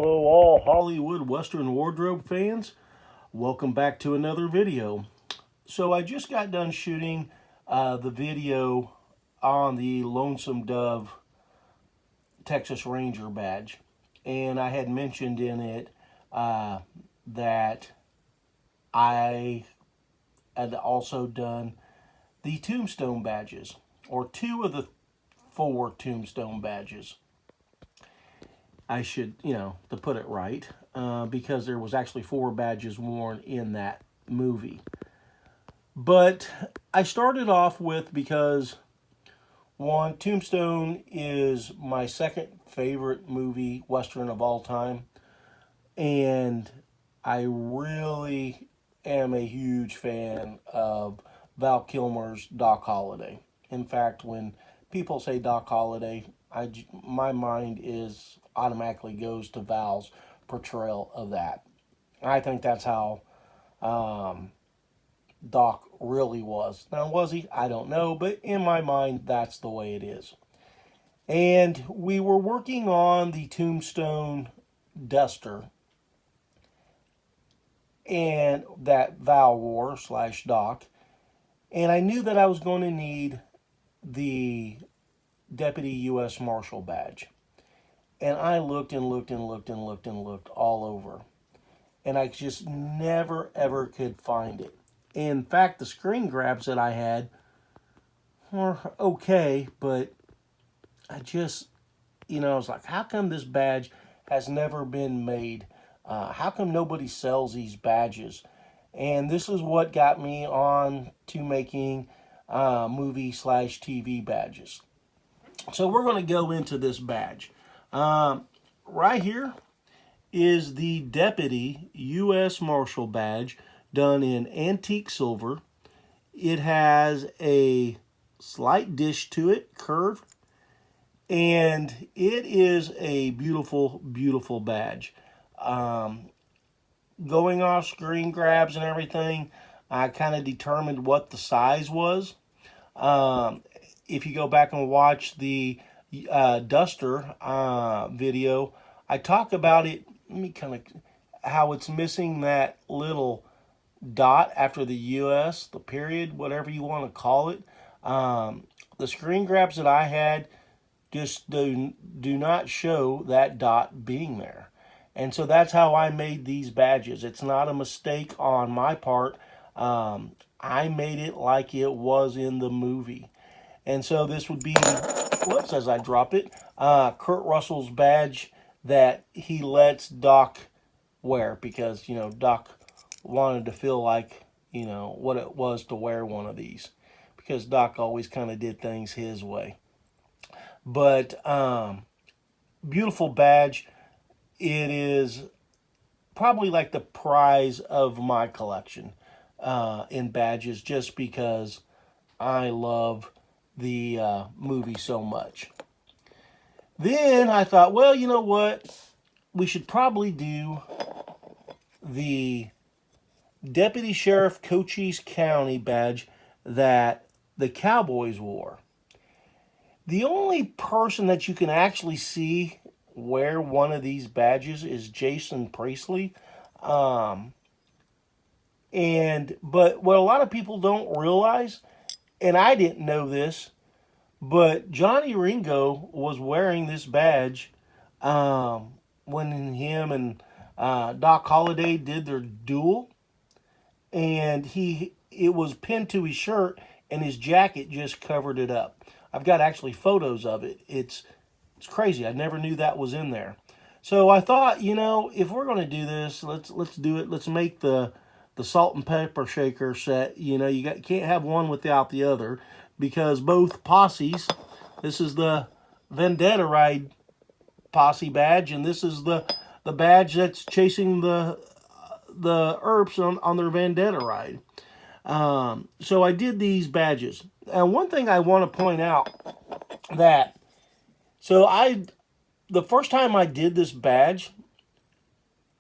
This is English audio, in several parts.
Hello all Hollywood Western wardrobe fans. Welcome back to another video. So I just got done shooting the video on the Lonesome Dove Texas Ranger badge. And I had mentioned in it that I had also done the Tombstone badges, or two of the 4 Tombstone badges. I should, to put it right, because there was actually 4 badges worn in that movie. But I started off with, because one, Tombstone is my second favorite movie Western of all time. And I really am a huge fan of Val Kilmer's Doc Holliday. In fact, when people say Doc Holliday, my mind automatically goes to Val's portrayal of that. I think that's how Doc really was. Now, was he? I don't know, but in my mind, that's the way it is. And we were working on the Tombstone duster, and that Val wore / Doc, and I knew that I was going to need the Deputy US Marshal badge. And I looked and looked and looked and looked and looked all over. And I just never, ever could find it. In fact, the screen grabs that I had were okay, but I just, I was like, how come this badge has never been made? How come nobody sells these badges? And this is what got me on to making movie / TV badges. So we're going to go into this badge. Right here is the Deputy U.S. Marshal badge done in antique silver. It has a slight dish to it, curved, and it is a beautiful, beautiful badge. Going off screen grabs and everything, I kind of determined what the size was. If you go back and watch the duster video, I talk about it. Let me kind of how it's missing that little dot after the US, the period, whatever you want to call it. The screen grabs that I had just do not show that dot being there. And so that's how I made these badges. It's not a mistake on my part. I made it like it was in the movie. And so this would be, whoops, as I drop it, Kurt Russell's badge that he lets Doc wear, because, Doc wanted to feel like, what it was to wear one of these, because Doc always kind of did things his way. But beautiful badge. It is probably like the prize of my collection in badges, just because I love the movie so much. Then I thought, well, you know what? We should probably do the Deputy Sheriff Cochise County badge that the Cowboys wore. The only person that you can actually see wear one of these badges is Jason Priestley. But what a lot of people don't realize, and I didn't know this, but Johnny Ringo was wearing this badge when him and Doc Holliday did their duel, and it was pinned to his shirt, and his jacket just covered it up. I've got actually photos of it. It's crazy. I never knew that was in there. So I thought, if we're going to do this, let's do it. Let's make the salt and pepper shaker set. Can't have one without the other, because both posses, this is the Vendetta Ride posse badge, and this is the badge that's chasing the Earps on their Vendetta Ride. So I did these badges. And one thing I want to point out that, the first time I did this badge,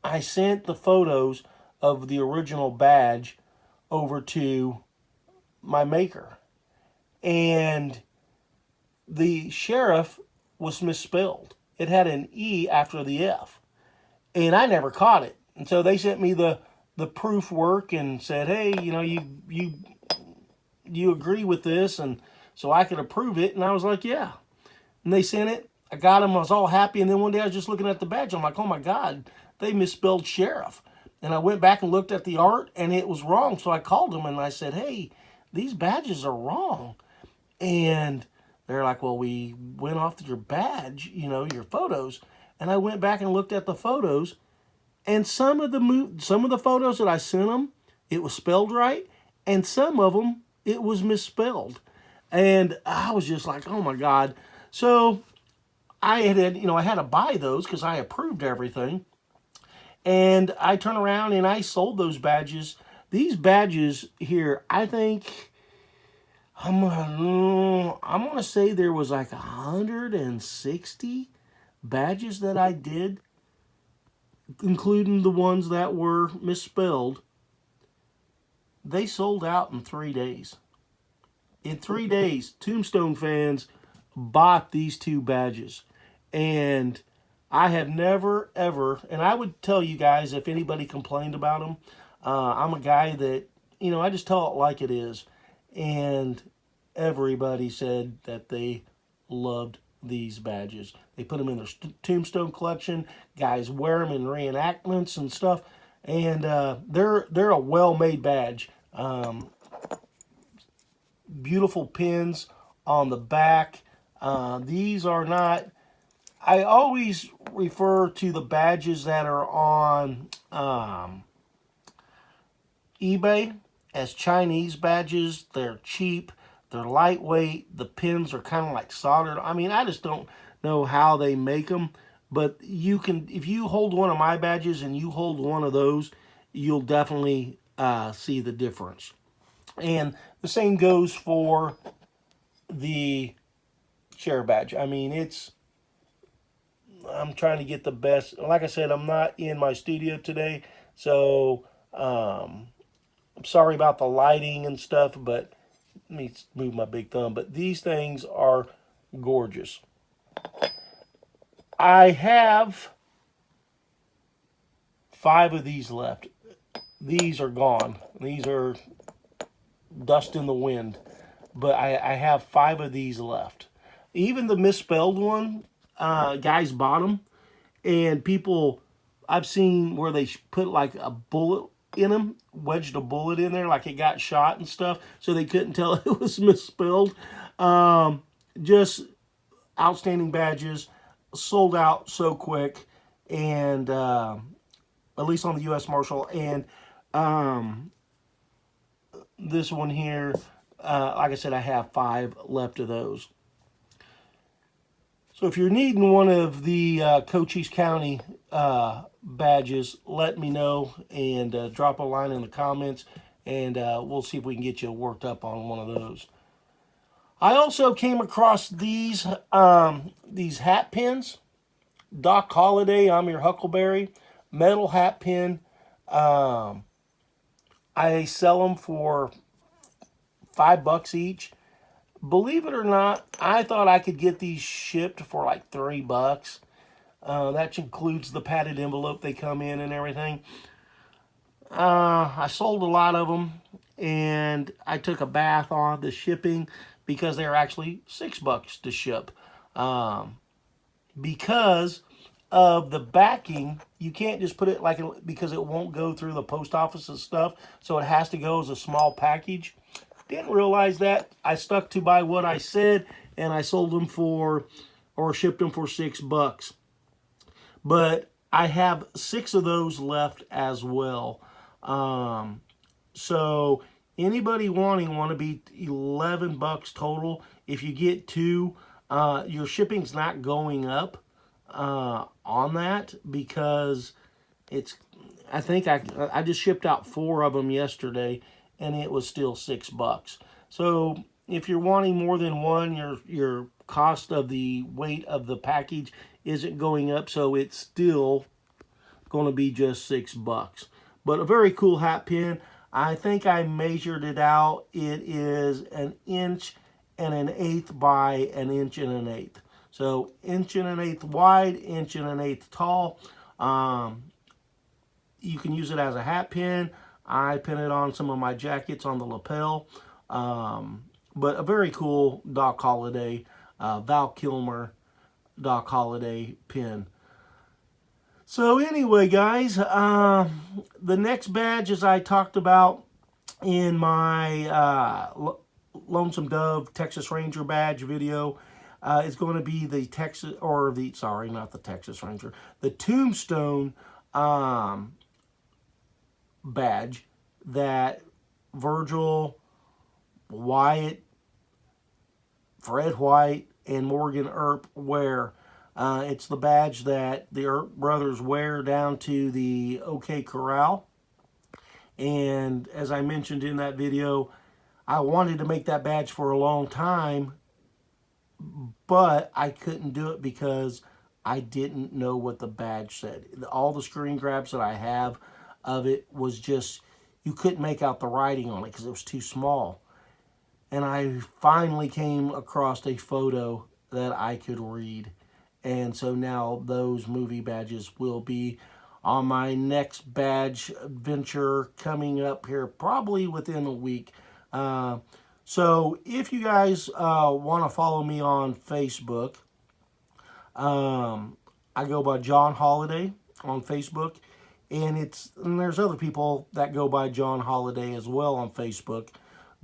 I sent the photos of the original badge over to my maker. And the sheriff was misspelled. It had an E after the F. and I never caught it. And so they sent me the proof work and said, hey, you agree with this, and so I could approve it. And I was like, yeah. And they sent it. I got them. I was all happy. And then one day I was just looking at the badge. I'm like, oh my God, they misspelled sheriff. And I went back and looked at the art, and it was wrong. So I called them and I said, hey, these badges are wrong. And they're like, well, we went off your badge, your photos. And I went back and looked at the photos, and some of the photos that I sent them, it was spelled right, and some of them it was misspelled. And I was just like, oh my God. So I had to buy those because I approved everything. And I turned around and I sold those badges. These badges here, I think I'm gonna say there was like 160 badges that I did, including the ones that were misspelled. They sold out in 3 days. In 3 days, Tombstone fans bought these 2 badges. And I have never, ever, and I would tell you guys if anybody complained about them, I'm a guy that, I just tell it like it is. And everybody said that they loved these badges. They put them in their Tombstone collection. Guys wear them in reenactments and stuff. And they're a well-made badge. Beautiful pins on the back. These are not... I always refer to the badges that are on eBay as Chinese badges. They're cheap. They're lightweight. The pins are kind of like soldered. I mean, I just don't know how they make them. But you can, if you hold one of my badges and you hold one of those, you'll definitely see the difference. And the same goes for the sheriff badge. I mean, I'm trying to get the best. Like I said, I'm not in my studio today, so I'm sorry about the lighting and stuff, but let me move my big thumb. But these things are gorgeous. I have 5 of these left. These are gone. These are dust in the wind. But I have 5 of these left. Even the misspelled one, guys bought them. And people, I've seen where they put like a bullet in them, wedged a bullet in there like it got shot and stuff, so they couldn't tell it was misspelled. Just outstanding badges, sold out so quick, and at least on the US Marshal. And this one here, like I said, I have 5 left of those. So if you're needing one of the Cochise County badges, let me know, and drop a line in the comments, and we'll see if we can get you worked up on one of those. I also came across these hat pins. Doc Holliday, I'm your Huckleberry, metal hat pin. I sell them for $5 each. Believe it or not, I thought I could get these shipped for like $3. That includes the padded envelope they come in and everything. I sold a lot of them, and I took a bath on the shipping because they were actually $6 to ship. Because of the backing, you can't just put it because it won't go through the post office and stuff, so it has to go as a small package. Didn't realize that. I stuck to by what I said, and I sold them shipped them for $6. But I have 6 of those left as well. So anybody wanting one to be $11 total. If you get 2, your shipping's not going up on that, because I think I just shipped out 4 of them yesterday, and it was still $6. So if you're wanting more than one, your cost of the weight of the package isn't going up, so it's still going to be just $6. But a very cool hat pin. I think I measured it out. It is 1 1/8 by 1 1/8 inches. So 1 1/8 wide, 1 1/8 tall. You can use it as a hat pin. I pin it on some of my jackets on the lapel. But a very cool Doc Holliday, Val Kilmer Doc Holliday pin. So anyway, guys, the next badge, as I talked about in my Lonesome Dove Texas Ranger badge video, is going to be the Texas, or the, sorry, not the Texas Ranger, the Tombstone badge that Virgil, Wyatt, Fred White, and Morgan Earp wear. It's the badge that the Earp brothers wear down to the OK Corral. And as I mentioned in that video, I wanted to make that badge for a long time, but I couldn't do it because I didn't know what the badge said. All the screen grabs that I have of it was just, you couldn't make out the writing on it because it was too small. And I finally came across a photo that I could read. And so now those movie badges will be on my next badge venture coming up here probably within a week. So if you guys want to follow me on Facebook, I go by John Holliday on Facebook. And there's other people that go by John Holliday as well on Facebook.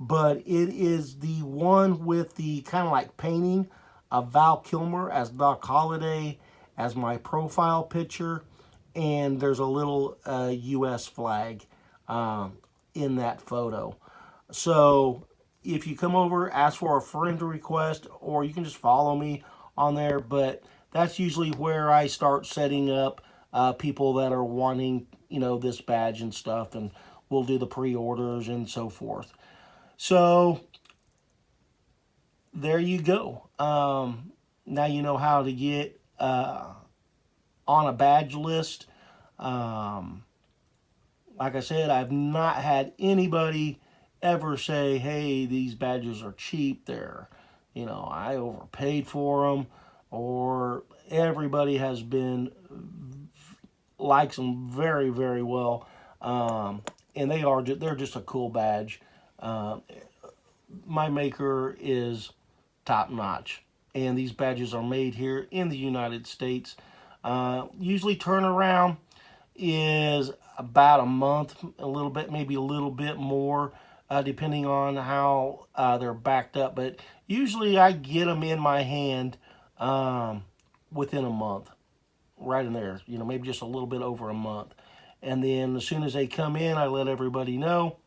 But it is the one with the kind of like painting of Val Kilmer as Doc Holliday as my profile picture. And there's a little US flag in that photo. So if you come over, ask for a friend request, or you can just follow me on there. But that's usually where I start setting up people that are wanting, you know, this badge and stuff. And we'll do the pre-orders and so forth. So there you go. Now you know how to get on a badge list. Like I said, I've not had anybody ever say, hey, these badges are cheap. They're, you know, I overpaid for them. Or everybody has been, likes them very, very well. And they're just a cool badge. My maker is top notch, and these badges are made here in the United States. Usually turnaround is about a month, a little bit, maybe a little bit more, depending on how they're backed up. But usually I get them in my hand within a month, right in there, you know, maybe just a little bit over a month. And then as soon as they come in, I let everybody know.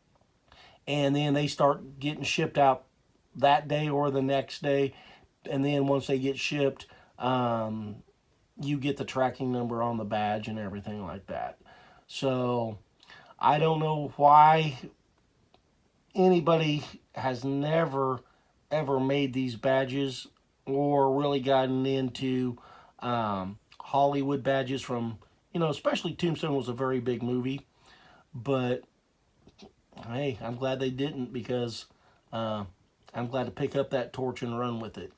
And then they start getting shipped out that day or the next day. And then once they get shipped, you get the tracking number on the badge and everything like that. So I don't know why anybody has never, ever made these badges or really gotten into Hollywood badges from, you know, especially Tombstone was a very big movie. But hey, I'm glad they didn't, because I'm glad to pick up that torch and run with it.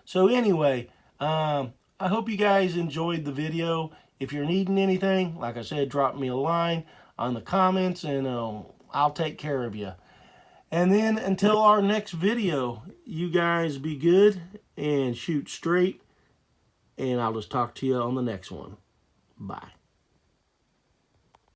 So anyway, I hope you guys enjoyed the video. If you're needing anything, like I said, drop me a line on the comments, and I'll take care of you. And then until our next video, you guys be good and shoot straight, and I'll just talk to you on the next one. Bye.